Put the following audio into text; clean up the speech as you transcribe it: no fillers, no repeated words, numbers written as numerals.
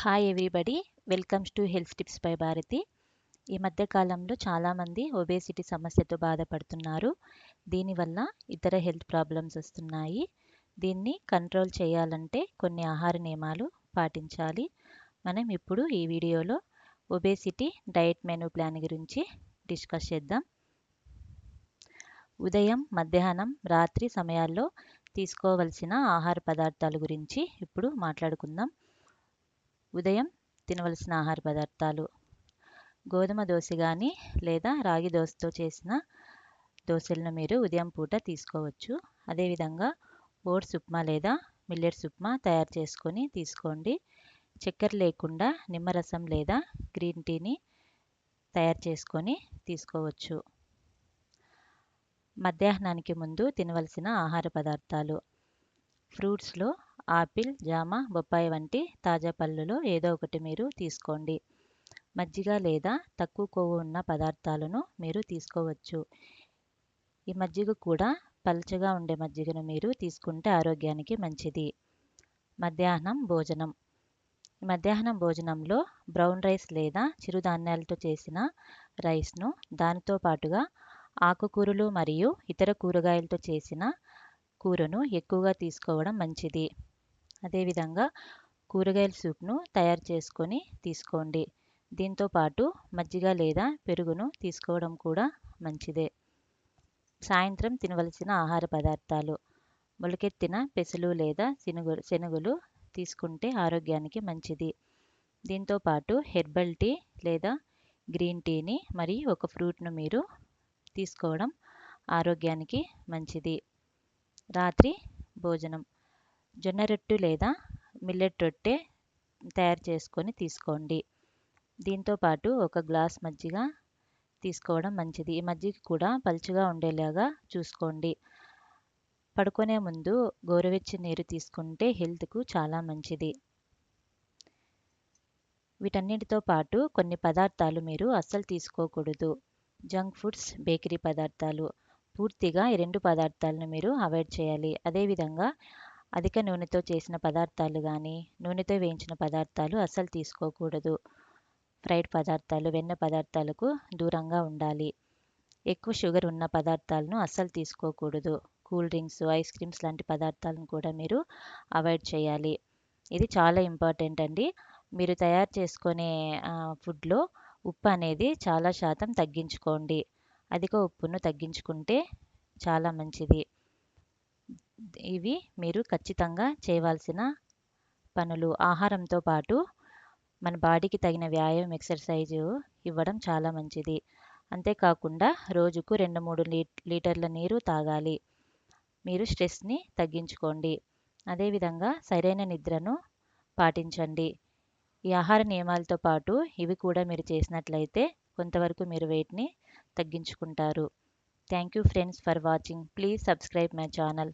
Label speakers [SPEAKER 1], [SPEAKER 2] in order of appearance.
[SPEAKER 1] Hi everybody, welcomes to health tips by Bharathi. ఈ మధ్య కాలంలో చాలామంది ఒబేసిటీ సమస్యతో బాధపడుతున్నారు. దీనివల్ల ఇతర హెల్త్ ప్రాబ్లమ్స్ వస్తున్నాయి. దీన్ని కంట్రోల్ చేయాలంటే కొన్ని ఆహార నియమాలు పాటించాలి. మనం ఇప్పుడు ఈ వీడియోలో ఒబేసిటీ డైట్ మెనూ ప్లాన్ గురించి డిస్కస్ చేద్దాం. ఉదయం, మధ్యాహ్నం, రాత్రి సమయాల్లో తీసుకోవలసిన ఆహార పదార్థాల గురించి ఇప్పుడు మాట్లాడుకుందాం. ఉదయం తినవలసిన ఆహార పదార్థాలు: గోధుమ దోశ కానీ లేదా రాగి దోశతో చేసిన దోశలను మీరు ఉదయం పూట తీసుకోవచ్చు. అదేవిధంగా ఓట్స్ ఉప్మా లేదా మిల్లెట్స్ ఉప్మా తయారు చేసుకొని తీసుకోండి. చక్కెర లేకుండా నిమ్మరసం లేదా గ్రీన్ టీని తయారు చేసుకొని తీసుకోవచ్చు. మధ్యాహ్నానికి ముందు తినవలసిన ఆహార పదార్థాలు: ఫ్రూట్స్లో ఆపిల్, జామ, బొప్పాయి వంటి తాజా పళ్ళలో ఏదో ఒకటి మీరు తీసుకోండి. మజ్జిగ లేదా తక్కువ కొవ్వు ఉన్న పదార్థాలను మీరు తీసుకోవచ్చు. ఈ మజ్జిగ కూడా పల్చగా ఉండే మజ్జిగను మీరు తీసుకుంటే ఆరోగ్యానికి మంచిది. మధ్యాహ్నం భోజనం: మధ్యాహ్నం భోజనంలో బ్రౌన్ రైస్ లేదా చిరుధాన్యాలతో చేసిన రైస్ను, దానితో పాటుగా ఆకుకూరలు మరియు ఇతర కూరగాయలతో చేసిన కూరను ఎక్కువగా తీసుకోవడం మంచిది. అదేవిధంగా కూరగాయల సూప్ను తయారు చేసుకొని తీసుకోండి. దీంతో పాటు మజ్జిగ లేదా పెరుగును తీసుకోవడం కూడా మంచిదే. సాయంత్రం తినవలసిన ఆహార పదార్థాలు: మొలకెత్తిన పెసలు లేదా శనగలు తీసుకుంటే ఆరోగ్యానికి మంచిది. దీంతో పాటు హెర్బల్ టీ లేదా గ్రీన్ టీని మరియు ఒక ఫ్రూట్ను మీరు తీసుకోవడం ఆరోగ్యానికి మంచిది. రాత్రి భోజనం: జొన్న రొట్టె లేదా మిల్లెట్ రొట్టె తయారు చేసుకొని తీసుకోండి. దీంతో పాటు ఒక గ్లాస్ మజ్జిగ తీసుకోవడం మంచిది. ఈ మజ్జిగ కూడా పలుచగా ఉండేలాగా చూసుకోండి. పడుకునే ముందు గోరువెచ్చని నీరు తీసుకుంటే హెల్త్కు చాలా మంచిది. వీటన్నిటితో పాటు కొన్ని పదార్థాలు మీరు అస్సలు తీసుకోకూడదు: జంక్ ఫుడ్స్, బేకరీ పదార్థాలు. పూర్తిగా ఈ రెండు పదార్థాలను మీరు అవాయిడ్ చేయాలి. అదేవిధంగా అధిక నూనెతో చేసిన పదార్థాలు కానీ, నూనెతో వేయించిన పదార్థాలు అస్సలు తీసుకోకూడదు. ఫ్రైడ్ పదార్థాలు, వెన్న పదార్థాలకు దూరంగా ఉండాలి. ఎక్కువ షుగర్ ఉన్న పదార్థాలను అస్సలు తీసుకోకూడదు. కూల్ డ్రింక్స్, ఐస్ క్రీమ్స్ లాంటి పదార్థాలను కూడా మీరు అవాయిడ్ చేయాలి. ఇది చాలా ఇంపార్టెంట్ అండి. మీరు తయారు చేసుకునే ఫుడ్లో ఉప్పు అనేది చాలా శాతం తగ్గించుకోండి. అధిక ఉప్పును తగ్గించుకుంటే చాలా మంచిది. ఇవి మీరు ఖచ్చితంగా చేయవలసిన పనులు. ఆహారంతో పాటు మన బాడీకి తగిన వ్యాయామం, ఎక్సర్సైజు ఇవ్వడం చాలా మంచిది. అంతేకాకుండా రోజుకు 2-3 లీటర్ల నీరు తాగాలి. మీరు స్ట్రెస్ని తగ్గించుకోండి. అదేవిధంగా సరైన నిద్రను పాటించండి. ఈ ఆహార నియమాలతో పాటు ఇవి కూడా మీరు చేసినట్లయితే కొంతవరకు మీరు వెయిట్ని తగ్గించుకుంటారు. Thank you friends for watching. Please subscribe my channel.